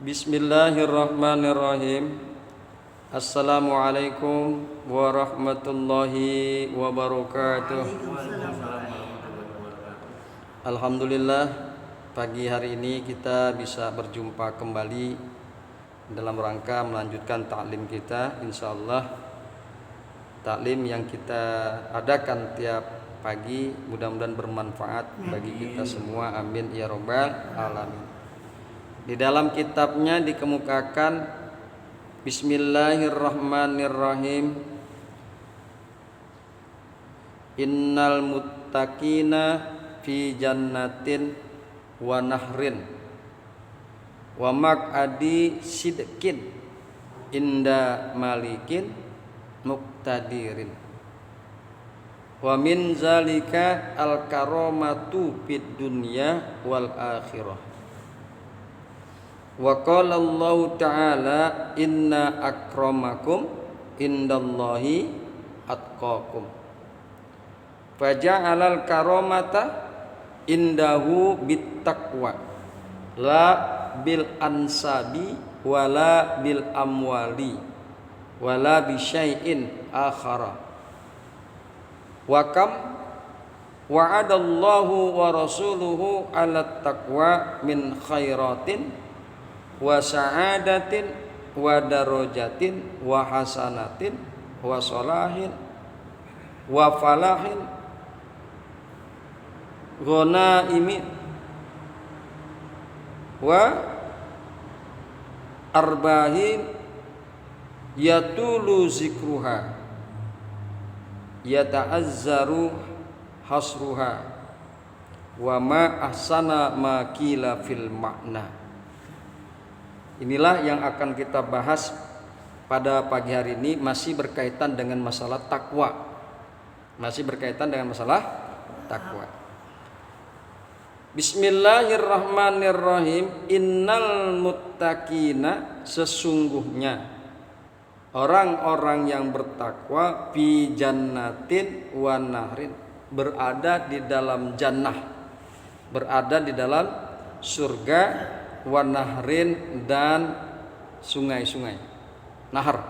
Bismillahirrahmanirrahim. Assalamualaikum warahmatullahi wabarakatuh. Alhamdulillah, pagi hari ini kita bisa berjumpa kembali dalam rangka melanjutkan taklim kita. Insyaallah taklim yang kita adakan tiap pagi mudah-mudahan bermanfaat bagi kita semua. Amin ya rabbal alamin. Di dalam kitabnya dikemukakan Bismillahirrahmanirrahim. Innal muttaqina fi jannatin wa nahrin wa maq'adi sidqin inda malikin muqtadirin. Wa min zalika al karamatu fid dunya wal akhirah. Wa qala Allah ta'ala inna akramakum indallahi atqakum. Faja'alal karamata indahu bittaqwa la bil ansabi wala bil amwali wala bi syai'in akhara. Wa kam wa'adallahu wa rasuluhu 'alat taqwa min khairatin wa sa'adatin wa darajatin wa hasanatin wa salahin wa falahin ghanaimin wa arbahin yatulu zikruha yata'azzaru hasruha wa ma ahsana ma qila fil ma'na. Inilah yang akan kita bahas pada pagi hari ini, masih berkaitan dengan masalah takwa. Masih berkaitan dengan masalah takwa. Bismillahirrahmanirrahim. Innal muttaqina, sesungguhnya orang-orang yang bertakwa, fi jannatin wa nahrin, berada di dalam jannah, berada di dalam surga, wa nahrin, dan sungai-sungai, nahar.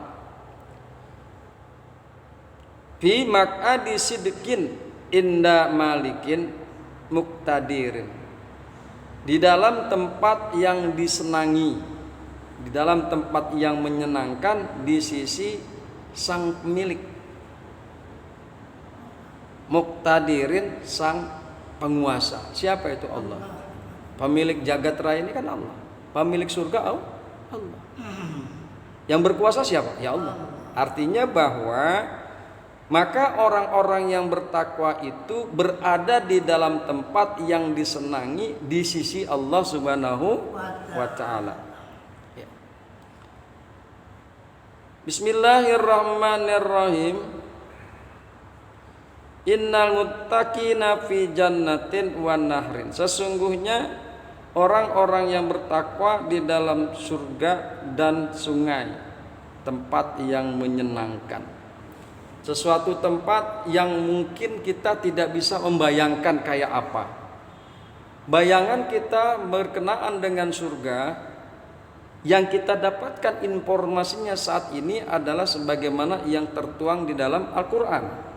Fi maq'adi sidqin inda malikin muqtadirin, di dalam tempat yang disenangi, di dalam tempat yang menyenangkan di sisi sang pemilik. Muqtadirin, sang penguasa. Siapa itu? Allah. Pemilik jagat raya ini kan Allah. Pemilik surga Allah. Yang berkuasa siapa? Ya Allah. Artinya bahwa maka orang-orang yang bertakwa itu berada di dalam tempat yang disenangi di sisi Allah Subhanahu wa ta'ala. Ya. Bismillahirrahmanirrahim. Innal muttaqina fi jannatin wa nahrin, sesungguhnya orang-orang yang bertakwa di dalam surga dan sungai, tempat yang menyenangkan. Sesuatu tempat yang mungkin kita tidak bisa membayangkan kayak apa. Bayangan kita berkenaan dengan surga yang kita dapatkan informasinya saat ini adalah sebagaimana yang tertuang di dalam Al-Quran,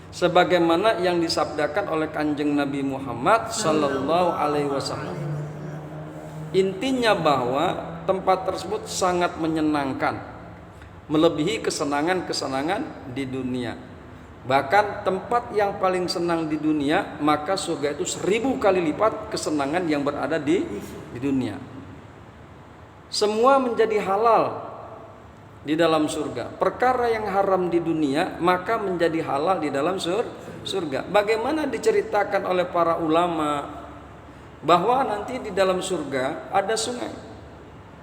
sebagaimana yang disabdakan oleh Kanjeng Nabi Muhammad sallallahu alaihi wasallam. Intinya bahwa tempat tersebut sangat menyenangkan, melebihi kesenangan-kesenangan di dunia. Bahkan tempat yang paling senang di dunia, maka surga itu 1000 kali lipat kesenangan yang berada di dunia. Semua menjadi halal di dalam surga. Perkara yang haram di dunia maka menjadi halal di dalam surga. Bagaimana diceritakan oleh para ulama bahwa nanti di dalam surga ada sungai.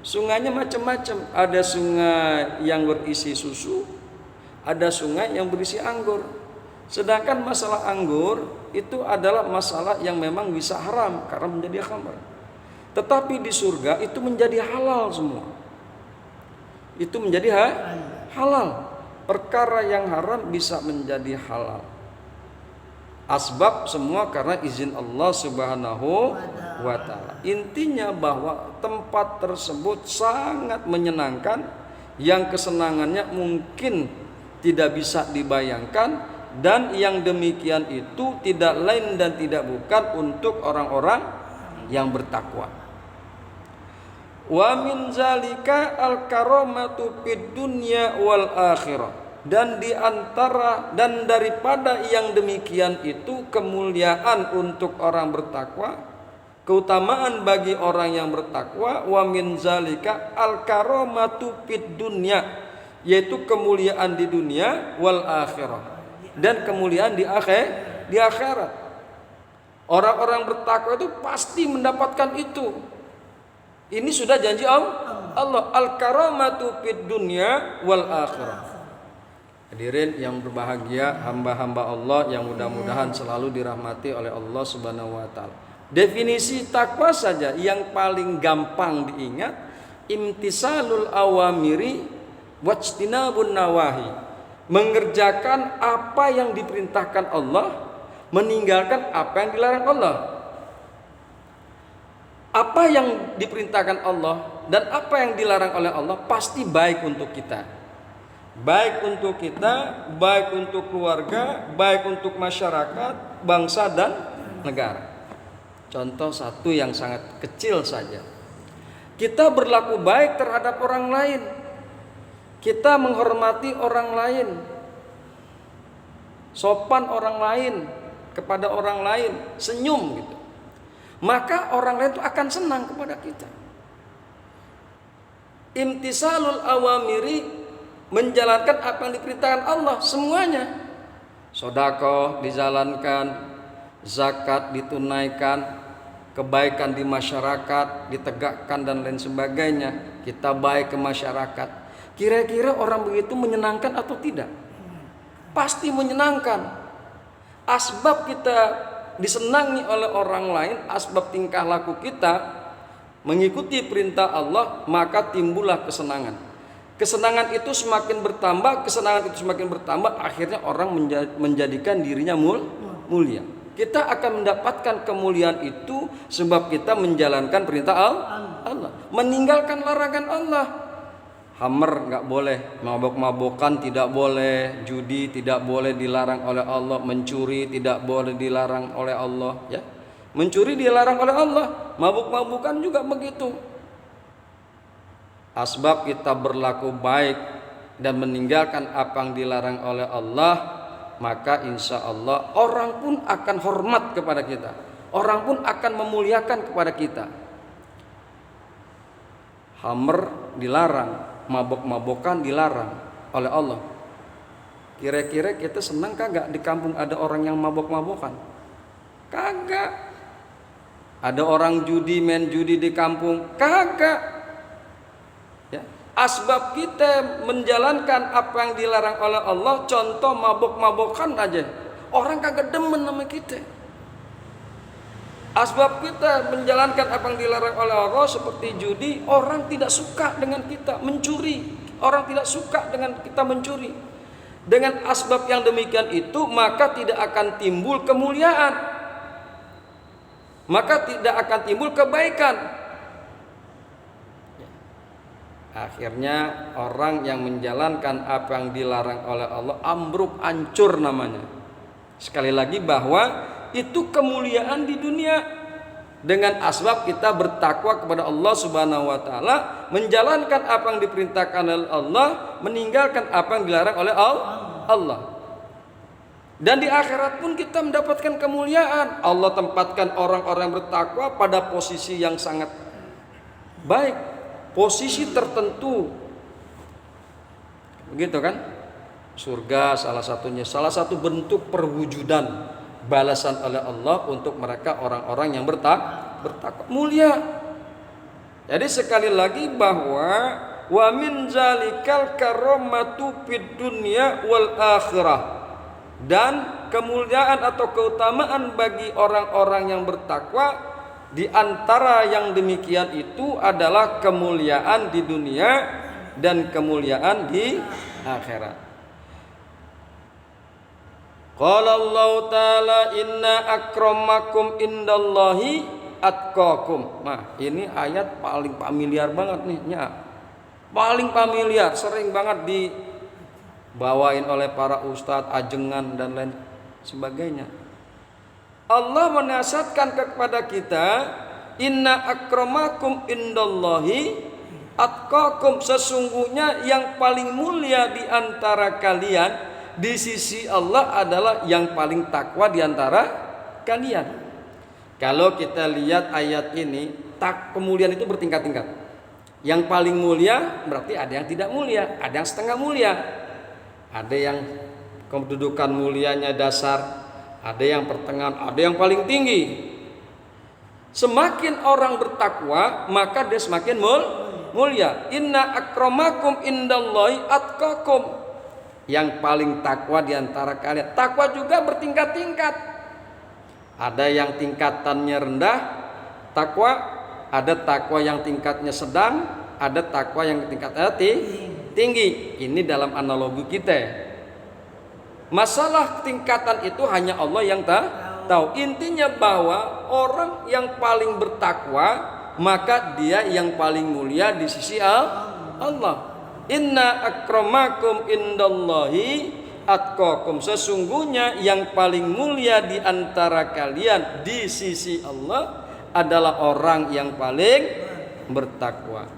Sungainya macam-macam. Ada sungai yang berisi susu, ada sungai yang berisi anggur. Sedangkan masalah anggur itu adalah masalah yang memang bisa haram karena menjadi khamr. Tetapi di surga itu menjadi halal semua. Itu menjadi halal. Perkara yang haram bisa menjadi halal. Asbab semua karena izin Allah Subhanahu wa ta'ala. Intinya bahwa tempat tersebut sangat menyenangkan, yang kesenangannya mungkin tidak bisa dibayangkan, dan yang demikian itu tidak lain dan tidak bukan untuk orang-orang yang bertakwa. Wa min zalika al-karamatu fid dunya wal akhirah. Dan di antara dan daripada yang demikian itu kemuliaan untuk orang bertakwa, keutamaan bagi orang yang bertakwa. Wa min zalika al-karamatu fid dunya, yaitu kemuliaan di dunia, wal akhirah, dan kemuliaan di akhirat. Orang-orang bertakwa itu pasti mendapatkan itu. Ini sudah janji Allah, al-karamatu fid dunya wal akhirah. Hadirin yang berbahagia, hamba-hamba Allah yang mudah-mudahan selalu dirahmati oleh Allah Subhanahu wa taala. Definisi takwa saja yang paling gampang diingat, imtisalul awamiri wajtinabun nawahi. Mengerjakan apa yang diperintahkan Allah, meninggalkan apa yang dilarang Allah. Apa yang diperintahkan Allah dan apa yang dilarang oleh Allah pasti baik untuk kita. Baik untuk kita, baik untuk keluarga, baik untuk masyarakat, bangsa dan negara. Contoh satu yang sangat kecil saja. Kita berlaku baik terhadap orang lain. Kita menghormati orang lain. Sopan orang lain kepada orang lain, senyum gitu. Maka orang lain itu akan senang kepada kita. Imtisalul awamiri, menjalankan apa yang diperintahkan Allah semuanya. Sedekah dijalankan, zakat ditunaikan, kebaikan di masyarakat ditegakkan dan lain sebagainya. Kita baik ke masyarakat. Kira-kira orang begitu menyenangkan atau tidak? Pasti menyenangkan. Asbab kita disenangi oleh orang lain, asbab tingkah laku kita mengikuti perintah Allah, maka timbullah kesenangan. Kesenangan itu semakin bertambah, akhirnya orang menjadikan dirinya mulia. Kita akan mendapatkan kemuliaan itu sebab kita menjalankan perintah Allah, meninggalkan larangan Allah. Hammer nggak boleh, mabok-mabokan tidak boleh, judi tidak boleh, dilarang oleh Allah, mencuri tidak boleh, dilarang oleh Allah, ya. Mencuri dilarang oleh Allah, mabuk-mabukan juga begitu. Asbab kita berlaku baik dan meninggalkan apa yang dilarang oleh Allah, maka insya Allah orang pun akan hormat kepada kita. Orang pun akan memuliakan kepada kita. Hammer dilarang, mabok-mabokan dilarang oleh Allah. Kira-kira kita senang kagak di kampung ada orang yang mabok-mabokan? Kagak. Ada orang judi, main judi di kampung? Kagak. Ya. Asbab kita menjalankan apa yang dilarang oleh Allah, contoh mabok-mabokan aja, orang kagak demen sama kita. Asbab kita menjalankan apa yang dilarang oleh Allah seperti judi, orang tidak suka dengan kita. Mencuri, orang tidak suka dengan kita mencuri. Dengan asbab yang demikian itu, maka tidak akan timbul kemuliaan, maka tidak akan timbul kebaikan. Akhirnya orang yang menjalankan apa yang dilarang oleh Allah ambruk, hancur namanya. Sekali lagi bahwa itu kemuliaan di dunia dengan asbab kita bertakwa kepada Allah Subhanahu wa taala, menjalankan apa yang diperintahkan oleh Allah, meninggalkan apa yang dilarang oleh Allah. Dan di akhirat pun kita mendapatkan kemuliaan. Allah tempatkan orang-orang bertakwa pada posisi yang sangat baik, posisi tertentu, begitu kan? Surga salah satunya, salah satu bentuk perwujudan balasan oleh Allah untuk mereka orang-orang yang bertakwa, mulia. Jadi sekali lagi bahwa wa min zalikal karamatu fid dunya wal akhirah, dan kemuliaan atau keutamaan bagi orang-orang yang bertakwa, di antara yang demikian itu adalah kemuliaan di dunia dan kemuliaan di akhirat. Qala Allah Ta'ala inna akramakum indallahi atqakum. Nah, ini ayat paling familiar banget nih, paling familiar, sering banget dibawain oleh para ustadz, ajengan dan lain sebagainya. Allah menasihatkan kepada kita, inna akramakum indallahi atqakum, sesungguhnya yang paling mulia di antara kalian di sisi Allah adalah yang paling takwa di antara kalian. Kalau kita lihat ayat ini, kemuliaan itu bertingkat-tingkat. Yang paling mulia berarti ada yang tidak mulia, ada yang setengah mulia. Ada yang kedudukan mulianya dasar, ada yang pertengahan, ada yang paling tinggi. Semakin orang bertakwa, maka dia semakin mulia. Inna akramakum indallahi atqakum. Yang paling takwa di antara kalian. Takwa juga bertingkat-tingkat. Ada yang tingkatannya rendah, takwa. Ada takwa yang tingkatnya sedang, ada takwa yang tingkatnya tinggi. Ini dalam analogi kita. Masalah tingkatan itu hanya Allah yang tahu. Intinya bahwa orang yang paling bertakwa, maka dia yang paling mulia di sisi Allah. Inna akramakum indallahi atqakum, sesungguhnya yang paling mulia di antara kalian di sisi Allah adalah orang yang paling bertakwa.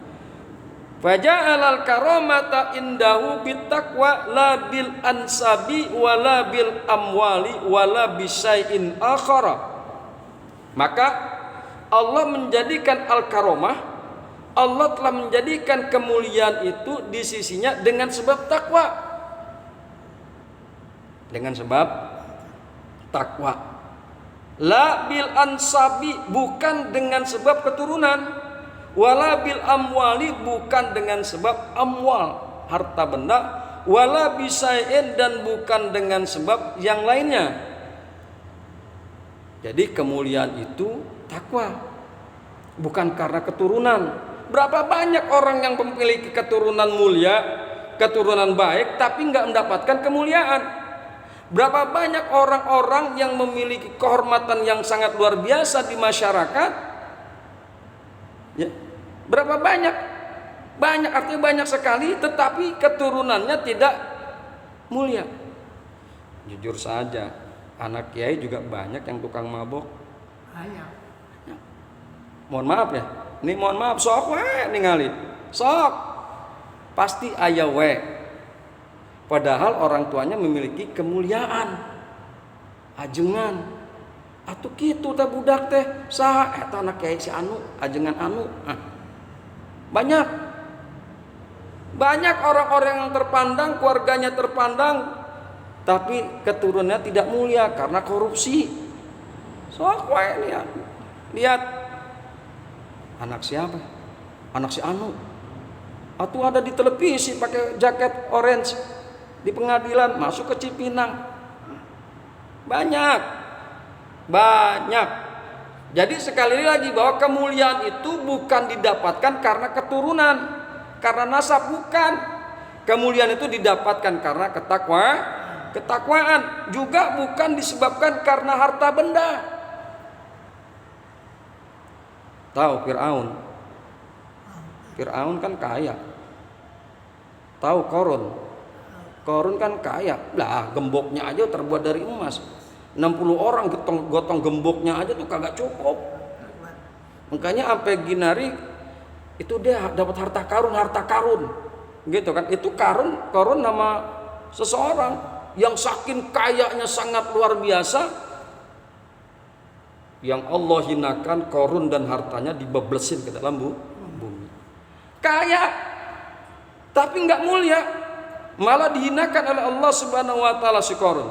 Faja'alal karamata indahu bittaqwa la bil ansabi wala bil amwali wala bisyai'in akhara. Maka Allah menjadikan al-karamah, Allah telah menjadikan kemuliaan itu di sisinya dengan sebab takwa. Dengan sebab takwa. La bil ansabi, bukan dengan sebab keturunan. Wala bil amwali, bukan dengan sebab amwal, harta benda. Wala bisain, dan bukan dengan sebab yang lainnya. Jadi kemuliaan itu takwa, bukan karena keturunan. Berapa banyak orang yang memiliki keturunan mulia, keturunan baik, tapi nggak mendapatkan kemuliaan. Berapa banyak orang-orang yang memiliki kehormatan yang sangat luar biasa di masyarakat, ya, berapa banyak? Banyak, artinya banyak sekali, tetapi keturunannya tidak mulia. Jujur saja, anak kiai juga banyak yang tukang mabok. Mohon maaf ya, ini mohon maaf, sok we ningali, sok pasti aya we. Padahal orang tuanya memiliki kemuliaan, ajengan. Atuh kitu teh budak teh saha eta anak kiai si anu, ajengan anu. Banyak orang-orang yang terpandang, keluarganya terpandang, tapi keturunannya tidak mulia karena korupsi. Sok we lihat anak siapa? Anak si anu. Atau ada di televisi pakai jaket orange di pengadilan, masuk ke Cipinang. Banyak. Jadi sekali lagi bahwa kemuliaan itu bukan didapatkan karena keturunan, karena nasab, bukan. Kemuliaan itu didapatkan karena ketakwaan, juga bukan disebabkan karena harta benda. Tahu Fir'aun kan kaya. Tahu Korun kan kaya. Lah gemboknya aja terbuat dari emas. 60 orang gotong gemboknya aja tuh kagak cukup. Makanya sampai Ginari itu dia dapat harta karun. Gitu kan. Itu Korun nama seseorang yang saking kayanya sangat luar biasa. Yang Allah hinakan Korun dan hartanya dibeblesin ke dalam bumi. Kaya tapi nggak mulia, malah dihinakan oleh Allah Subhanahu wa taala si Korun.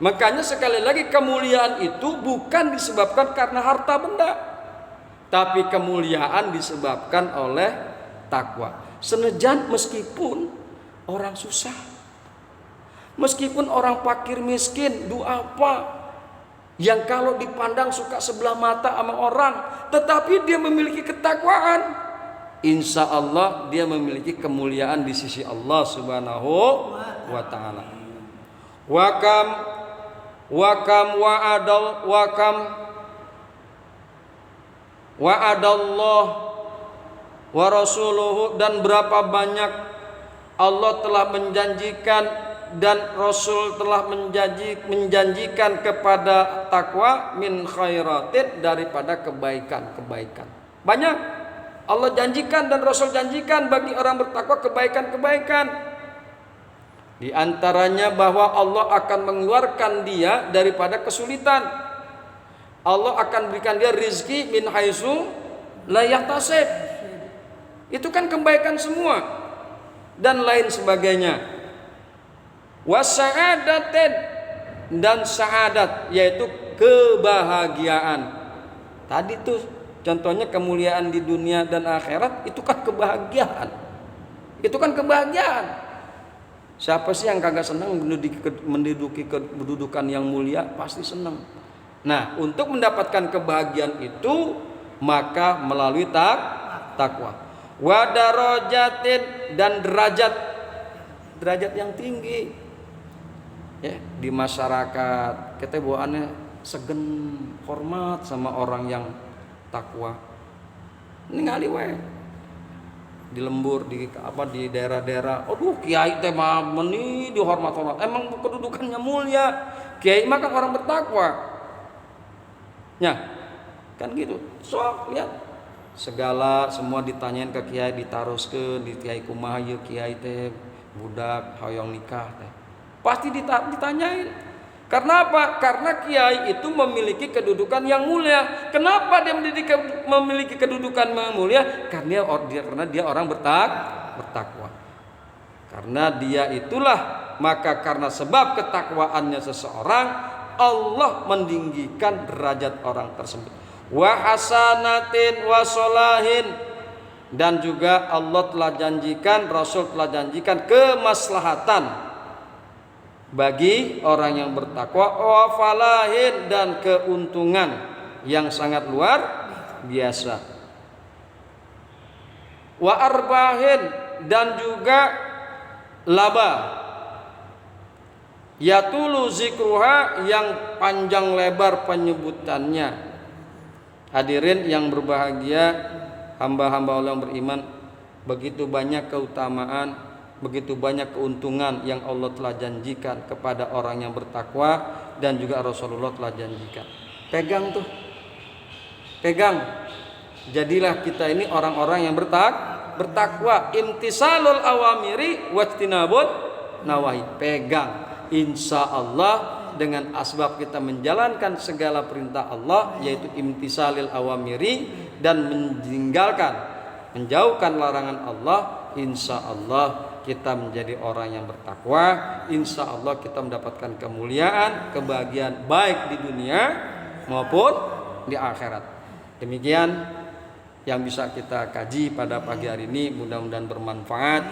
Makanya sekali lagi kemuliaan itu bukan disebabkan karena harta benda, tapi kemuliaan disebabkan oleh takwa. Senajan meskipun orang susah, meskipun orang fakir miskin, apa yang kalau dipandang suka sebelah mata sama orang, tetapi dia memiliki ketakwaan, insya Allah dia memiliki kemuliaan di sisi Allah Subhanahu wa ta'ala. Wakam Wa'adallah wa rasuluhu, dan berapa banyak Allah telah menjanjikan dan Rasul telah menjanjikan kepada takwa min khairatin, daripada kebaikan-kebaikan. Banyak Allah janjikan dan Rasul janjikan bagi orang bertakwa kebaikan-kebaikan. Di antaranya bahwa Allah akan mengeluarkan dia daripada kesulitan. Allah akan berikan dia rizki min haitsu la yahtasib. Itu kan kebaikan semua dan lain sebagainya. Wasa'adatin, dan sa'adat yaitu kebahagiaan. Tadi tuh contohnya kemuliaan di dunia dan akhirat, itu kan kebahagiaan. Itu kan kebahagiaan. Siapa sih yang kagak senang menduduki kedudukan yang mulia? Pasti senang. Nah, untuk mendapatkan kebahagiaan itu maka melalui takwa. Wa darajatin, dan derajat yang tinggi. Ya, di masyarakat kita bawaannya segen, hormat sama orang yang takwa. Ningali we di lembur, di daerah-daerah, aduh kiai teh mah meni dihormat-hormat, emang kedudukannya mulia. Kiai mah kan orang bertakwa. Ya, kan gitu. So, lihat segala semua ditanyain ke kiai, ditaroskeun di kiai kumaha ieu kiai teh budak hoyong nikah teh. Pasti ditanyain. Karena apa? Karena kiai itu memiliki kedudukan yang mulia. Kenapa dia memiliki kedudukan yang mulia? Karena dia orang bertakwa. Karena dia itulah, maka karena sebab ketakwaannya seseorang, Allah meninggikan derajat orang tersebut. Wa hasanatin wa solahin, dan juga Allah telah janjikan, Rasul telah janjikan kemaslahatan bagi orang yang bertakwa, wa falahin, dan keuntungan yang sangat luar biasa. Wa arbahin, dan juga laba. Yatulu zikruha, yang panjang lebar penyebutannya. Hadirin yang berbahagia, hamba-hamba Allah yang beriman, begitu banyak keutamaan, begitu banyak keuntungan yang Allah telah janjikan kepada orang yang bertakwa, dan juga Rasulullah telah janjikan. Pegang tuh, pegang. Jadilah kita ini orang-orang yang bertakwa. Imtisalul awamiri wajtinabun nawahi. Pegang. Insya Allah dengan asbab kita menjalankan segala perintah Allah, yaitu imtisalil awamiri, dan menjauhkan larangan Allah, insya Allah kita menjadi orang yang bertakwa. Insya Allah kita mendapatkan kemuliaan, kebahagiaan baik di dunia maupun di akhirat. Demikian yang bisa kita kaji pada pagi hari ini, mudah-mudahan bermanfaat.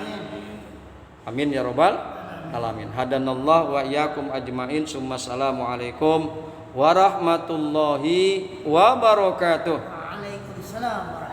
Amin ya rabbal alamin. Hadanallah wa iyyakum ajmain. Assalamualaikum warahmatullahi wabarakatuh. Waalaikumsalam.